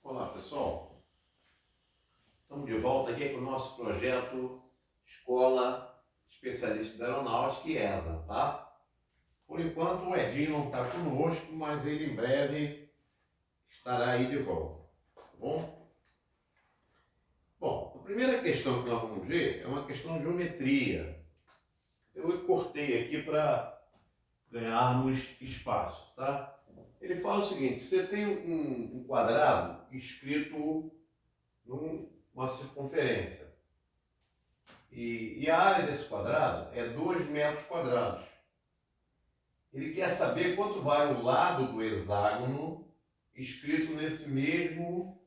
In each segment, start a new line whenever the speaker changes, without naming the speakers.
Olá pessoal, estamos de volta aqui com o nosso projeto Escola Especialista da Aeronáutica e ESA, tá? Por enquanto o Edinho não está conosco, mas ele em breve estará aí de volta, tá bom? Bom, a primeira questão que nós vamos ver é uma questão de geometria. Eu cortei aqui para ganharmos espaço, tá? Ele fala o seguinte: você tem um quadrado escrito numa circunferência. E a área desse quadrado é 2 metros quadrados. Ele quer saber quanto vale o lado do hexágono escrito nesse mesmo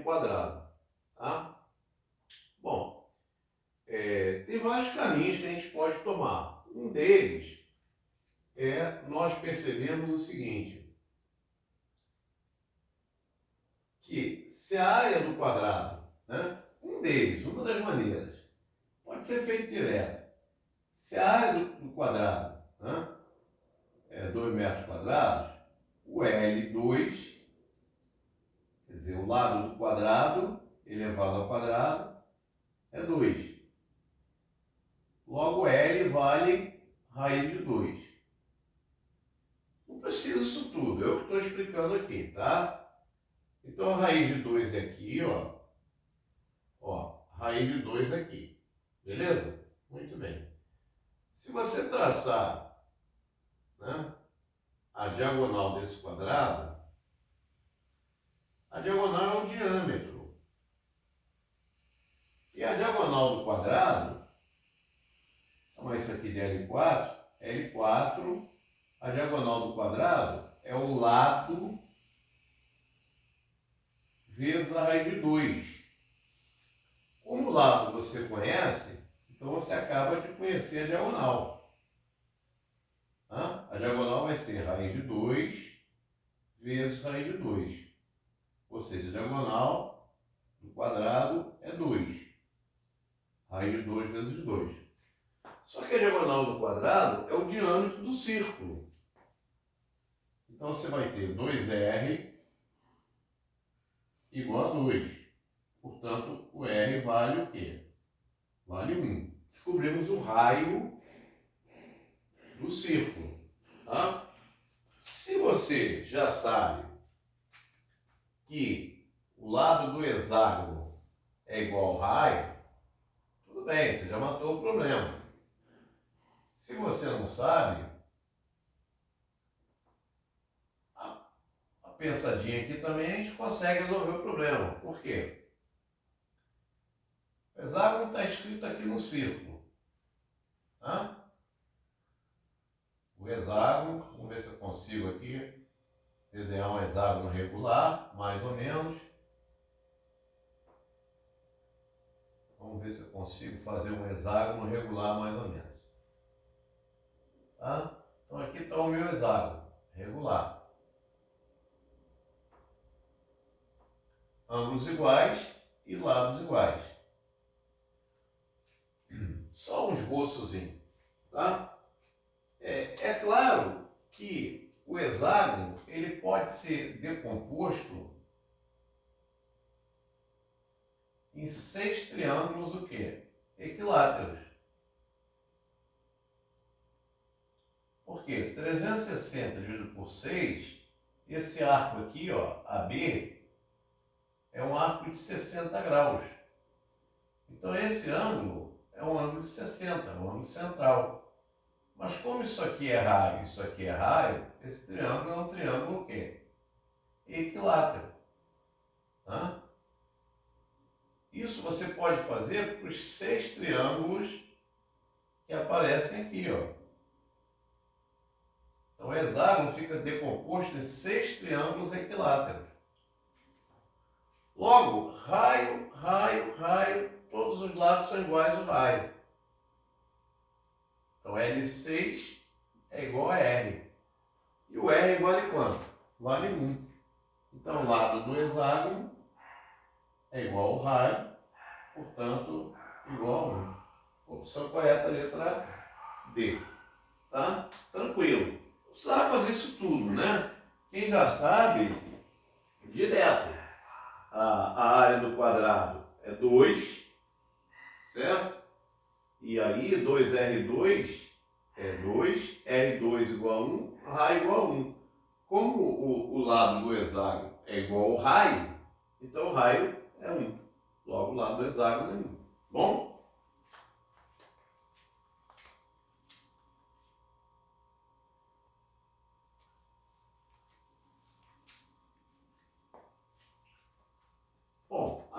quadrado. Tá? Bom, tem vários caminhos que a gente pode tomar. Um deles é nós percebemos o seguinte: que se a área do quadrado, né, uma das maneiras, pode ser feito direto. Se a área do quadrado, né, é 2 metros quadrados, o L2, quer dizer, o lado do quadrado elevado ao quadrado, é 2. Logo, L vale raiz de 2. Não precisa isso tudo, eu que estou explicando aqui, tá? Então, a raiz de 2 é aqui, ó. Ó, raiz de 2 aqui. Beleza? Muito bem. Se você traçar, né, a diagonal desse quadrado, a diagonal é o diâmetro. E a diagonal do quadrado, chamar isso aqui de L4, L4, a diagonal do quadrado é o lado vezes a raiz de 2. Como o lado você conhece, então você acaba de conhecer a diagonal. Tá? A diagonal vai ser raiz de 2 vezes raiz de 2. Ou seja, a diagonal do quadrado é 2. Raiz de 2 vezes 2. Só que a diagonal do quadrado é o diâmetro do círculo. Então você vai ter 2R igual a 2. Portanto, o R vale o quê? Vale 1. Descobrimos o raio do círculo. Tá? Se você já sabe que o lado do hexágono é igual ao raio, tudo bem, você já matou o problema. Se você não sabe, a pensadinha aqui também a gente consegue resolver o problema. Por quê? O hexágono está escrito aqui no círculo. Tá? O hexágono, vamos ver se eu consigo aqui desenhar um hexágono regular, mais ou menos. Vamos ver se eu consigo fazer um hexágono regular, mais ou menos. Tá? Então aqui está o meu hexágono regular. Ângulos iguais e lados iguais. Só um esboçozinho. Tá? É claro que o hexágono ele pode ser decomposto em 6 triângulos o quê? Equiláteros. Por quê? 360 dividido por 6, esse arco aqui, ó, AB, é um arco de 60 graus. Então esse ângulo é um ângulo de 60, um ângulo central. Mas como isso aqui é raio, isso aqui é raio, esse triângulo é um triângulo o quê? Equilátero. Tá? Isso você pode fazer para os 6 triângulos que aparecem aqui, ó. Então o hexágono fica decomposto em 6 triângulos equiláteros. Logo, raio, raio, raio, todos os lados são iguais ao raio. Então L6 é igual a R. E o R vale quanto? Vale 1. Então o lado do hexágono é igual ao raio, portanto, igual a 1. Opção correta, letra D. Tá? Tranquilo. Não precisava fazer isso tudo, né? Quem já sabe, direto. A área do quadrado é 2, certo? E aí 2R2 é 2, R2 igual a 1, raio igual a 1. Como o lado do hexágono é igual ao raio, então o raio é 1. Logo o lado do hexágono é 1. Bom? Bom,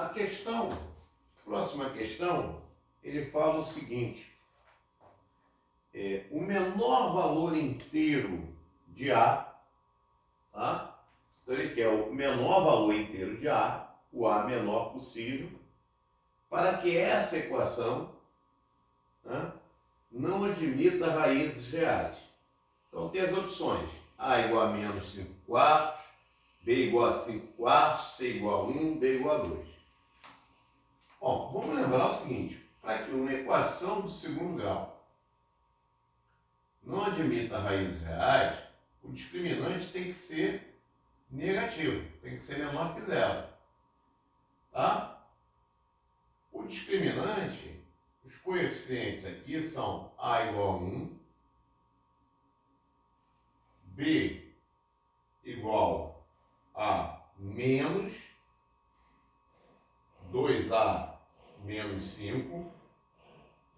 próxima questão, ele fala o seguinte: o menor valor inteiro de A, tá? Então ele quer o menor valor inteiro de A, o A menor possível, para que essa equação, né, não admita raízes reais. Então tem as opções: A igual a menos 5 quartos, B igual a 5 quartos, C igual a 1, D igual a 2. Bom, vamos lembrar o seguinte: para que uma equação do segundo grau não admita raízes reais, o discriminante tem que ser negativo, tem que ser menor que zero. Tá? O discriminante, os coeficientes aqui são A igual a 1, B igual a menos 2A menos 5,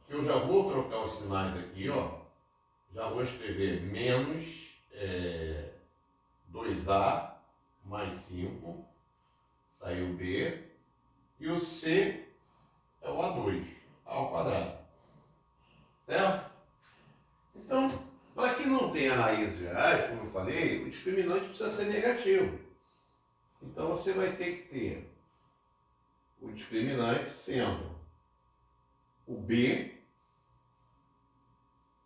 que eu já vou trocar os sinais aqui, ó. Já vou escrever menos 2A mais 5, tá aí o B, e o C é o A2, A ao quadrado, certo? Então, para que não tenha raízes reais, como eu falei, o discriminante precisa ser negativo. Então você vai ter que ter o discriminante sendo o B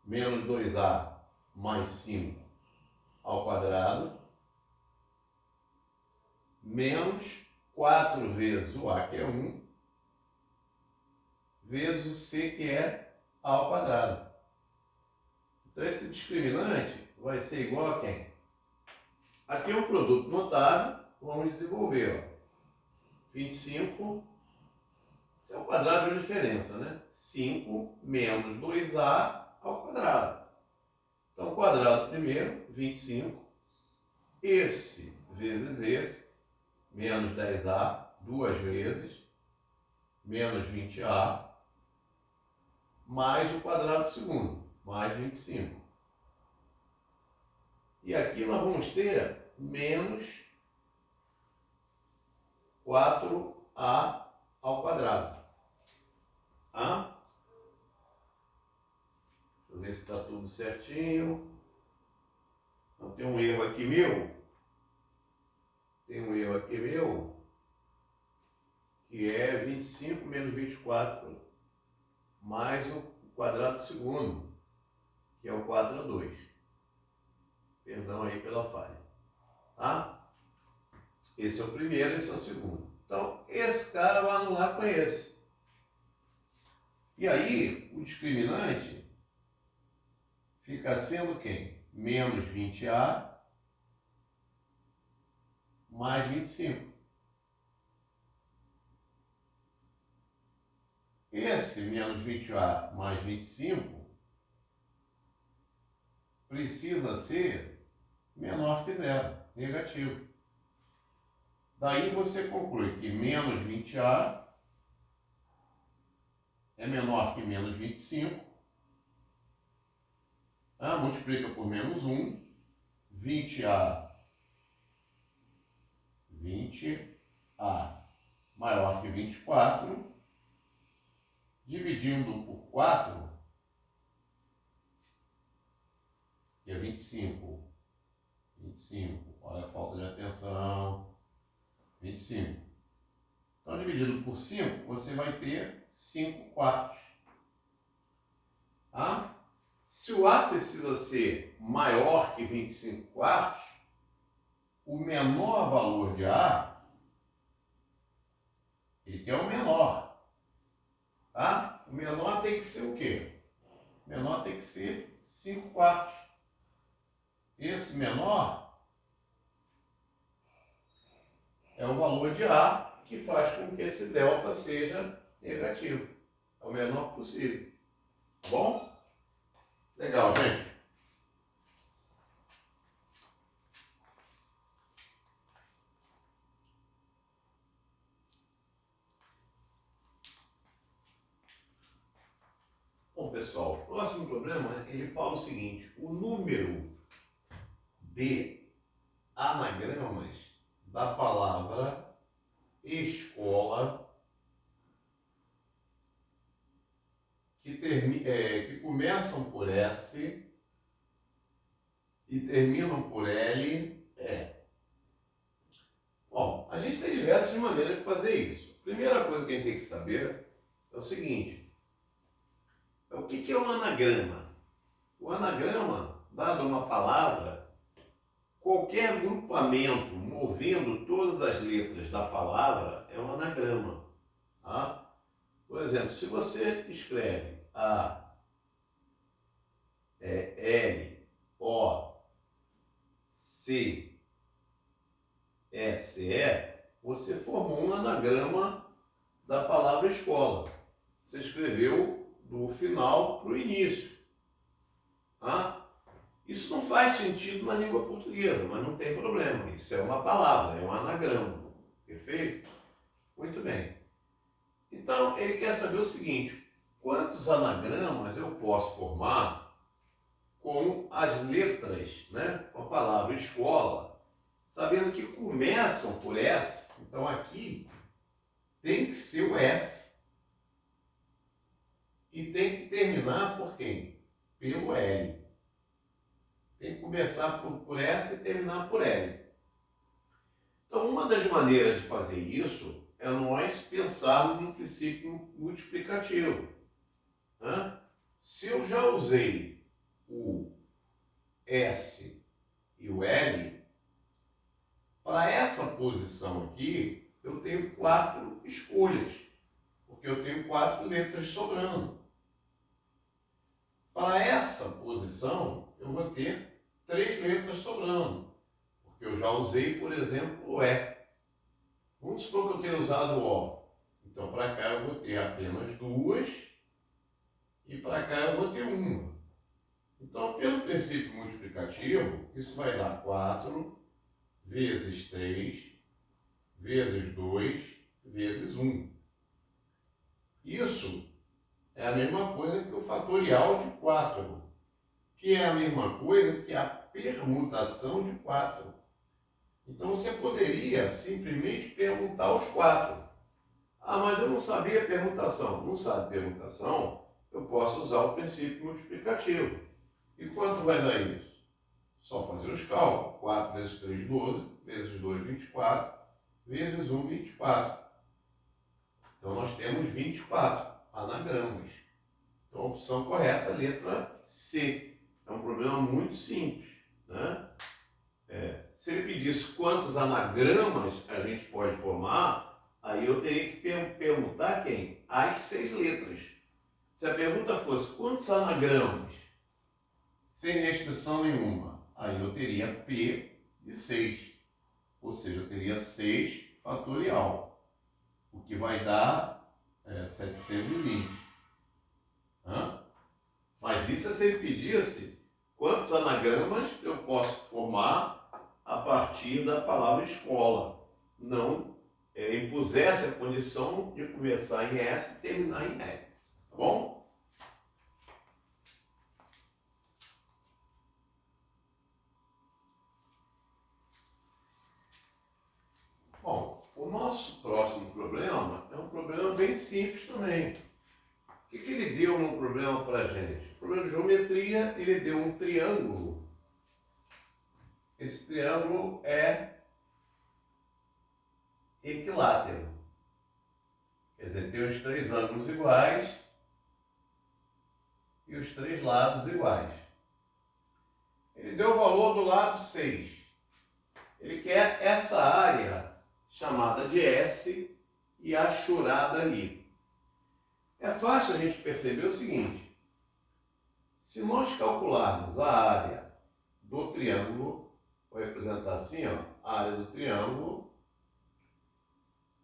menos 2A mais 5 ao quadrado menos 4 vezes o A, que é 1, vezes o C, que é A ao quadrado. Então esse discriminante vai ser igual a quem? Aqui é um produto notável, vamos desenvolver. Ó. 25, isso é o quadrado de diferença, né? 5 menos 2A ao quadrado. Então, o quadrado primeiro, 25. Esse vezes esse, menos 10A, duas vezes, menos 20A, mais o quadrado segundo, mais 25. E aqui nós vamos ter menos 4A ao quadrado. Tá? Deixa eu ver se está tudo certinho. Então tem um erro aqui meu. Que é 25 menos 24 mais o quadrado segundo, que é o 4A2. Perdão aí pela falha. Tá? Esse é o primeiro, esse é o segundo. Então, esse cara vai anular com esse. E aí, o discriminante fica sendo quem? Menos 20A mais 25. Esse menos 20A mais 25 precisa ser menor que zero, negativo. Daí você conclui que menos 20A é menor que menos 25. Multiplica por menos 1. 20A maior que 24. Dividindo por 4, que é 25. 25, olha a falta de atenção. 25. Então, dividido por 5, você vai ter 5 quartos. Tá? Se o A precisa ser maior que 25 quartos, o menor valor de A, ele quer o menor. Tá? O menor tem que ser o quê? O menor tem que ser 5 quartos. Esse menor é um valor de A que faz com que esse delta seja negativo. É o menor possível. Tá bom? Legal, gente. Bom, pessoal, o próximo problema, ele fala o seguinte: o número de anagramas da palavra escola que começam por S e terminam por L é. Bom, a gente tem diversas maneiras de fazer isso. A primeira coisa que a gente tem que saber é o seguinte: o que é um anagrama? O anagrama, dado uma palavra, qualquer agrupamento movendo todas as letras da palavra é um anagrama. Tá? Por exemplo, se você escreve L, O, C, S, E, você formou um anagrama da palavra escola. Você escreveu do final para o início. Tá? Isso não faz sentido na língua portuguesa, mas não tem problema. Isso é uma palavra, é um anagrama. Perfeito? Muito bem. Então, ele quer saber o seguinte: quantos anagramas eu posso formar com as letras, né, com a palavra escola, sabendo que começam por S. Então, aqui tem que ser o S. E tem que terminar por quem? Pelo L. Tem que começar por S e terminar por L. Então, uma das maneiras de fazer isso é nós pensarmos no princípio multiplicativo. Né? Se eu já usei o S e o L, para essa posição aqui, eu tenho 4 escolhas, porque eu tenho 4 letras sobrando. Para essa posição, eu vou ter 3 letras sobrando, porque eu já usei, por exemplo, o E. Vamos supor que eu tenha usado o O. Então, para cá eu vou ter apenas 2 e para cá eu vou ter 1. Então, pelo princípio multiplicativo, isso vai dar 4 vezes 3 vezes 2 vezes 1. Isso é a mesma coisa que o fatorial de 4, que é a mesma coisa que a permutação de 4. Então, você poderia simplesmente permutar os 4. Ah, mas eu não sabia permutação. Não sabe permutação? Eu posso usar o princípio multiplicativo. E quanto vai dar isso? Só fazer os cálculos. 4 vezes 3, 12, vezes 2, 24, vezes 1, 24. Então, nós temos 24 anagramas. Então, a opção correta, letra C. É um problema muito simples. Né? Se ele pedisse quantos anagramas a gente pode formar, aí eu teria que perguntar quem? As 6 letras. Se a pergunta fosse quantos anagramas, sem restrição nenhuma, aí eu teria P de 6. Ou seja, eu teria 6 fatorial, o que vai dar 720. Mas isso é se ele pedisse quantos anagramas eu posso formar a partir da palavra escola. Não impusesse a condição de começar em S e terminar em L. Tá bom? Bom, o nosso próximo problema é um problema bem simples também. O que ele deu no problema para a gente? O problema de geometria, ele deu um triângulo. Esse triângulo é equilátero. Quer dizer, tem os 3 ângulos iguais e os 3 lados iguais. Ele deu o valor do lado 6. Ele quer essa área chamada de S e achurada ali. É fácil a gente perceber o seguinte: se nós calcularmos a área do triângulo, vou representar assim, ó, a área do triângulo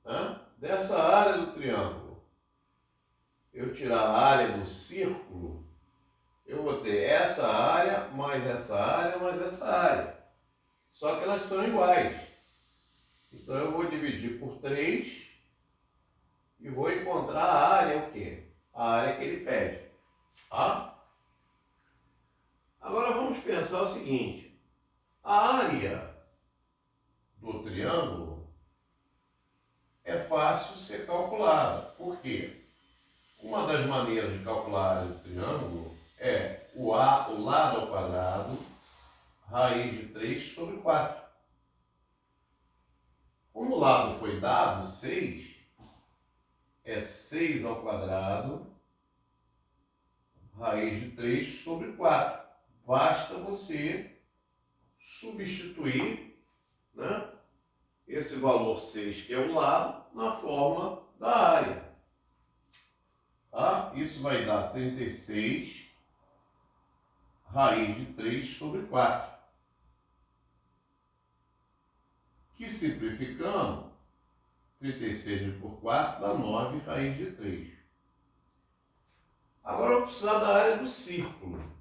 né, dessa área do triângulo, eu tirar a área do círculo, eu vou ter essa área, mais essa área, mais essa área. Só que elas são iguais. Então eu vou dividir por 3 e vou encontrar a área o quê? A área que ele pede. Tá? Agora vamos pensar o seguinte. A área do triângulo é fácil ser calculada. Por quê? Uma das maneiras de calcular a área do triângulo é o lado ao quadrado, raiz de 3 sobre 4. Como o lado foi dado, 6, é 6 ao quadrado, raiz de 3 sobre 4. Basta você substituir, né, esse valor 6, que é o lado, na fórmula da área. Tá? Isso vai dar 36 raiz de 3 sobre 4. Que simplificando, 36 por 4 dá 9 raiz de 3. Agora eu vou precisar da área do círculo.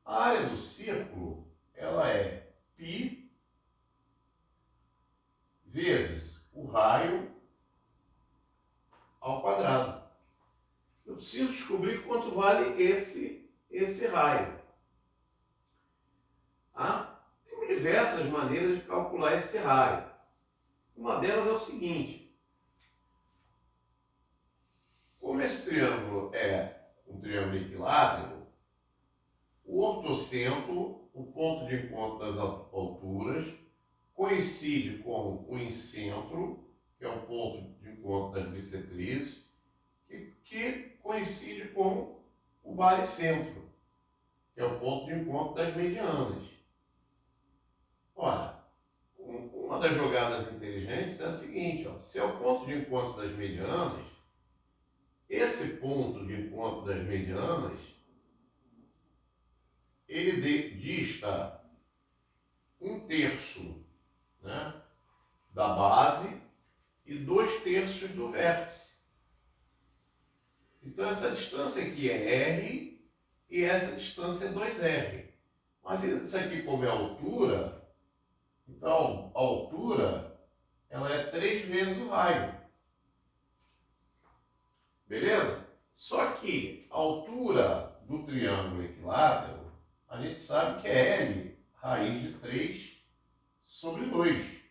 A área do círculo, ela é π vezes o raio ao quadrado. Eu preciso descobrir quanto vale esse raio. Ah, tem diversas maneiras de calcular esse raio. Uma delas é o seguinte. Como esse triângulo é um triângulo equilátero, o ortocentro, o ponto de encontro das alturas, coincide com o incentro, que é o ponto de encontro das bissetrizes, que coincide com o baricentro, que é o ponto de encontro das medianas. Ora, uma das jogadas inteligentes é a seguinte, ó, se é o ponto de encontro das medianas, esse ponto de encontro das medianas, ele dista 1/3, né, da base e 2/3 do vértice. Então essa distância aqui é R e essa distância é 2R. Mas isso aqui, como é altura, então a altura ela é 3 vezes o raio. Beleza? Só que a altura do triângulo equilátero, a gente sabe que é L raiz de 3 sobre 2.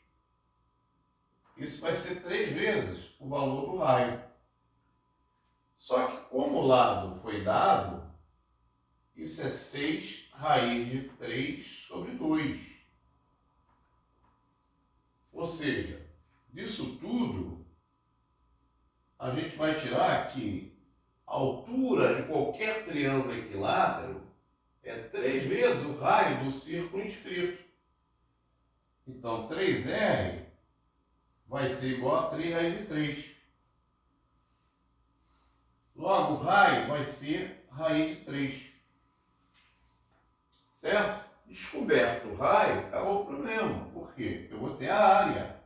Isso vai ser 3 vezes o valor do raio. Só que como o lado foi dado, isso é 6 raiz de 3 sobre 2. Ou seja, disso tudo, a gente vai tirar que a altura de qualquer triângulo equilátero é 3 vezes o raio do círculo inscrito. Então, 3R vai ser igual a 3 raiz de 3. Logo, o raio vai ser raiz de 3. Certo? Descoberto o raio, acabou o problema. Por quê? Eu vou ter a área.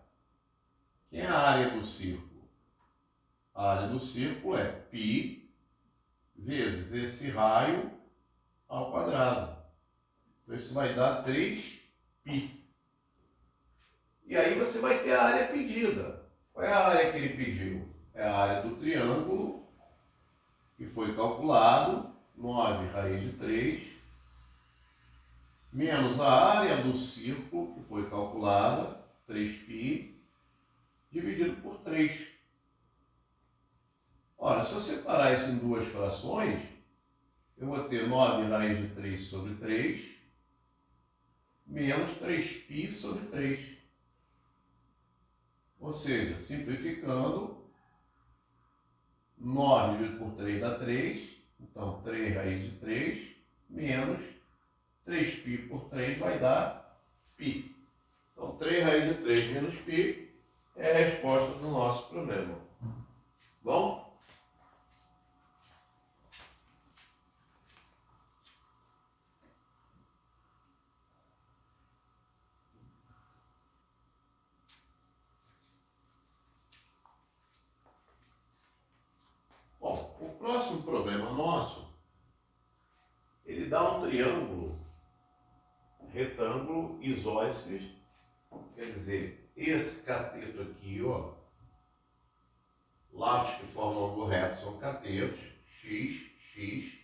Quem é a área do círculo? A área do círculo é π vezes esse raio ao quadrado. Então, isso vai dar 3π. E aí você vai ter a área pedida. Qual é a área que ele pediu? É a área do triângulo, que foi calculado, 9 raiz de 3, menos a área do círculo, que foi calculada, 3π, dividido por 3. Ora, se eu separar isso em duas frações, eu vou ter 9 raiz de 3 sobre 3, menos 3π sobre 3. Ou seja, simplificando, 9 dividido por 3 dá 3, então 3 raiz de 3, menos 3π por 3 vai dar π. Então 3 raiz de 3 menos π é a resposta do nosso problema. Bom? próximo problema nosso, ele dá um triângulo retângulo isósceles, quer dizer, esse cateto aqui, ó, lados que formam ângulo reto são catetos, x, x,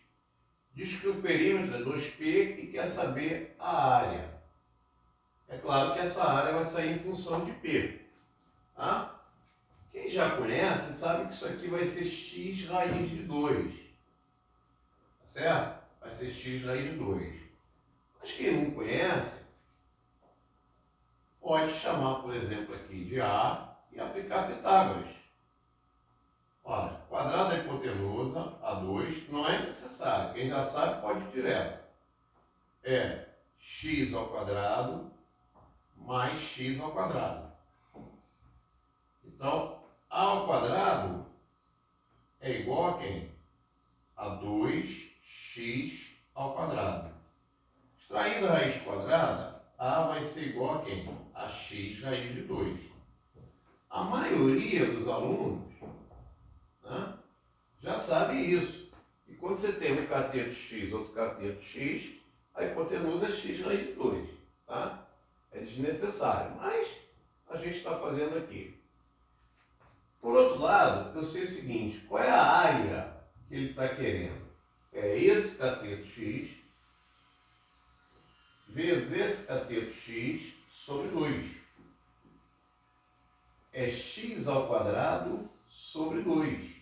diz que o perímetro é 2π e quer saber a área. É claro que essa área vai sair em função de π, tá? Quem já conhece sabe que isso aqui vai ser x raiz de 2, tá certo? Vai ser x raiz de 2. Mas quem não conhece, pode chamar, por exemplo, aqui de A e aplicar Pitágoras. Olha, quadrado da hipotenusa, A2, não é necessário. Quem já sabe pode ir direto. É x ao quadrado mais x ao quadrado. Então, A ao quadrado é igual a quem? A 2x ao quadrado. Extraindo a raiz quadrada, A vai ser igual a quem? A x raiz de 2. A maioria dos alunos, né, já sabe isso. E quando você tem um cateto x, outro cateto x, a hipotenusa é x raiz de 2. Tá? É desnecessário, mas a gente está fazendo aqui. Por outro lado, eu sei o seguinte, qual é a área que ele está querendo? É esse cateto x vezes esse cateto x sobre 2. É x ao quadrado sobre 2.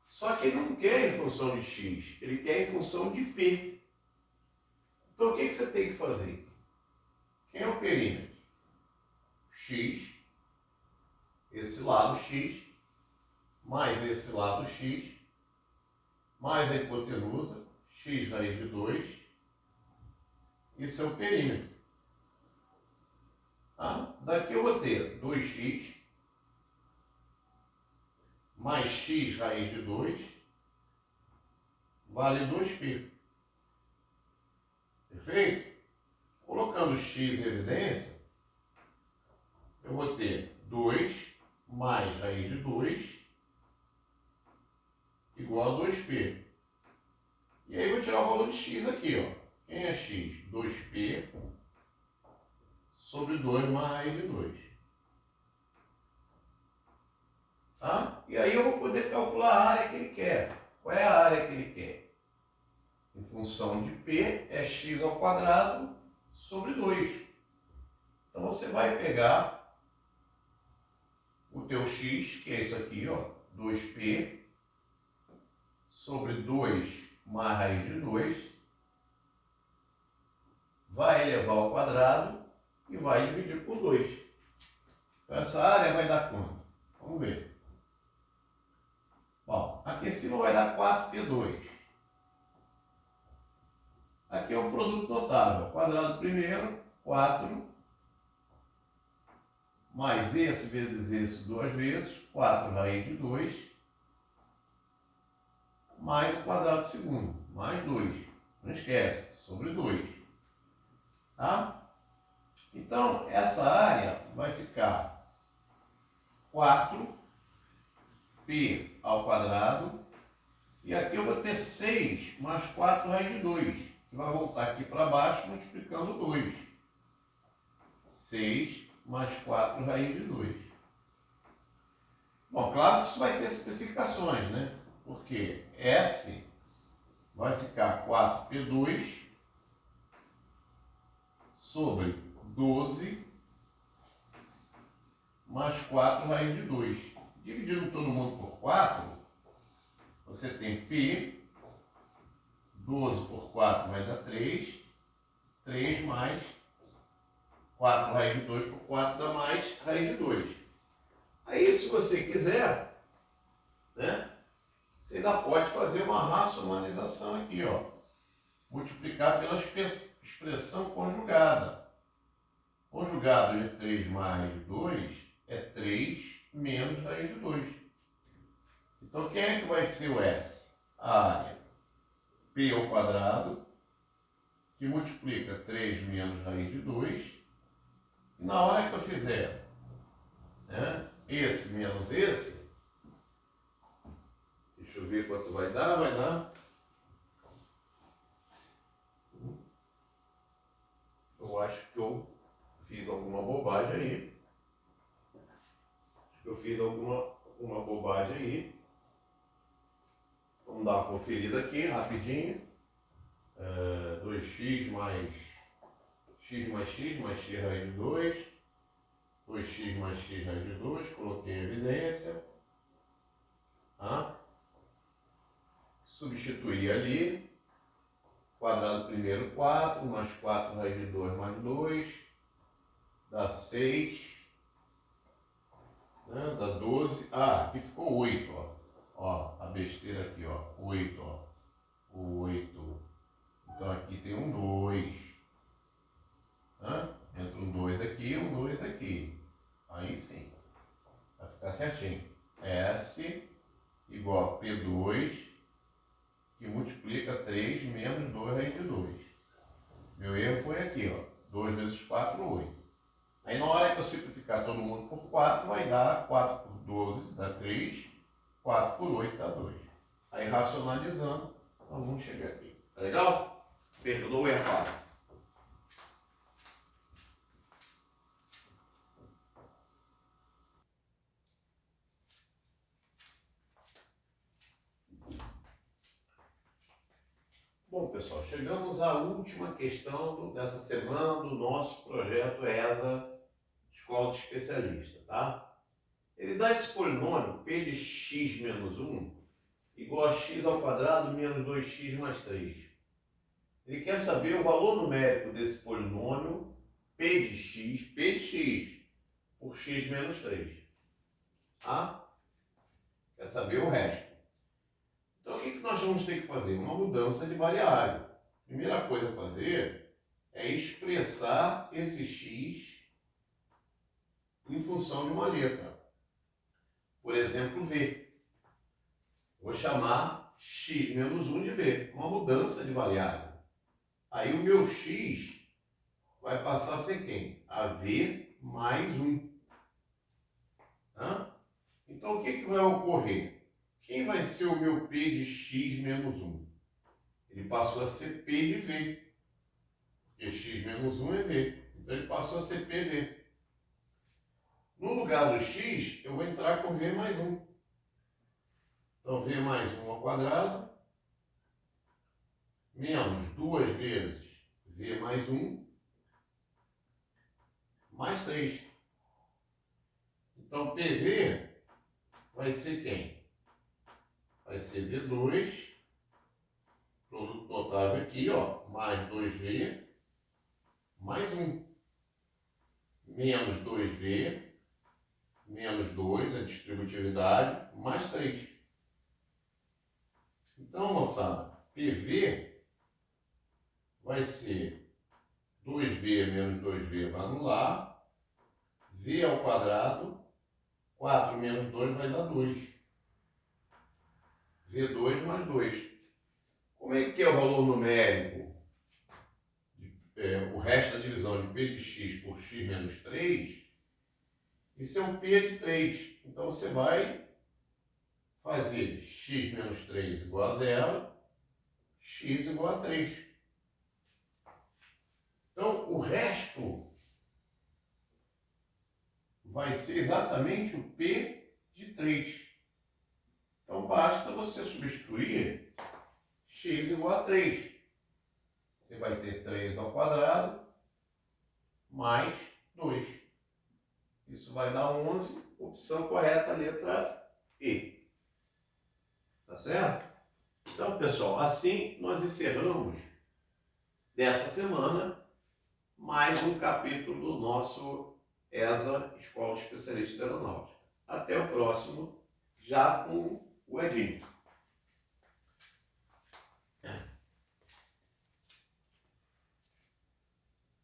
Só que ele não quer em função de x, ele quer em função de π. Então o que você tem que fazer? Quem é o perímetro? X, esse lado x, mais esse lado x, mais a hipotenusa, x raiz de 2. Isso é o perímetro. Tá? Daqui eu vou ter 2x mais x raiz de 2 vale 2π. Perfeito? Colocando x em evidência, eu vou ter 2 mais raiz de 2 igual a 2π. E aí eu vou tirar o valor de x aqui, ó. Quem é x? 2π sobre 2 mais raiz de 2. Tá? E aí eu vou poder calcular a área que ele quer. Qual é a área que ele quer? Em função de π é x ao quadrado sobre 2. Então você vai pegar o teu x, que é isso aqui, ó, 2π sobre 2 mais raiz de 2, vai elevar ao quadrado e vai dividir por 2. Então essa área vai dar quanto? Vamos ver. Bom, aqui em cima vai dar 4π2. Aqui é um produto notável. Quadrado primeiro, 4, mais esse vezes esse duas vezes, 4 raiz de 2, mais o quadrado segundo, mais 2. Não esquece, sobre 2. Tá? Então, essa área vai ficar 4π ao quadrado, e aqui eu vou ter 6 mais 4 raiz de 2, que vai voltar aqui para baixo multiplicando 2. 6 mais 4 raiz de 2. Bom, claro que isso vai ter simplificações, né? Porque S vai ficar 4π2 sobre 12 mais 4 raiz de 2. Dividindo todo mundo por 4, você tem π, 12 por 4 vai dar 3, 3 mais 4 raiz de 2 por 4 dá mais raiz de 2. Aí, se você quiser, né, você ainda pode fazer uma racionalização aqui, ó. Multiplicar pela expressão conjugada. Conjugado de 3 mais 2 é 3 menos raiz de 2. Então, quem é que vai ser o S? A área π ao quadrado, que multiplica 3 menos raiz de 2. E na hora que eu fizer, né, esse menos esse, deixa Deixa eu ver quanto vai dar. Vai dar. Eu acho que eu fiz alguma bobagem aí. Eu fiz alguma bobagem aí. Vamos dar uma conferida aqui rapidinho. 2x mais x mais x raiz de 2. 2x mais x raiz de 2. Coloquei em evidência. Substituir ali. Quadrado primeiro 4, mais 4 raiz de 2 mais 2. Dá 6. Né? Dá 12. Aqui ficou 8, ó. Ó, a besteira aqui, ó. 8, ó. 8. Então aqui tem um 2. Entra um 2 aqui e um 2 aqui. Aí sim. Vai ficar certinho. S igual a P2, que multiplica 3 menos 2 raiz de 2. Meu erro foi aqui, ó. 2 vezes 4, 8. Aí na hora que eu simplificar todo mundo por 4, vai dar 4 por 12, dá 3. 4 por 8 dá 2. Aí racionalizando, nós vamos chegar aqui. Tá legal? Perdoe a falha. Bom, pessoal, chegamos à última questão dessa semana do nosso projeto ESA Escola de Especialista, tá? Ele dá esse polinômio P de x menos 1 igual a x ao quadrado menos 2x mais 3. Ele quer saber o valor numérico desse polinômio P de x por x menos 3. Tá? Quer saber o resto. Então, o que nós vamos ter que fazer? Uma mudança de variável. A primeira coisa a fazer é expressar esse x em função de uma letra. Por exemplo, V. Vou chamar x menos 1 de V. Uma mudança de variável. Aí o meu x vai passar a ser quem? A V mais 1. Tá? Então, o que vai ocorrer? Quem vai ser o meu P de x menos 1? Ele passou a ser P de V. Porque x menos 1 é V. Então, ele passou a ser PV. No lugar do x, eu vou entrar com V mais 1. Então, V mais 1 ao quadrado, menos 2 vezes V mais 1, mais 3. Então, PV vai ser quem? Vai ser V2, produto notável aqui, ó, mais 2V, mais 1. Menos 2V, menos 2, a distributividade, mais 3. Então, moçada, PV vai ser 2V menos 2V vai anular, V ao quadrado, 4 menos 2 vai dar 2. V2 mais 2. Como é que é o valor numérico? O resto da divisão de P de x por x menos 3, isso é um P de 3. Então, você vai fazer x menos 3 igual a 0, x igual a 3. Então, o resto vai ser exatamente o P de 3. Então, basta você substituir x igual a 3. Você vai ter 3 ao quadrado mais 2. Isso vai dar 11. Opção correta, letra E. Tá certo? Então, pessoal, assim nós encerramos dessa semana mais um capítulo do nosso ESA, Escola Especialista de Aeronáutica. Até o próximo, já com o Edinho.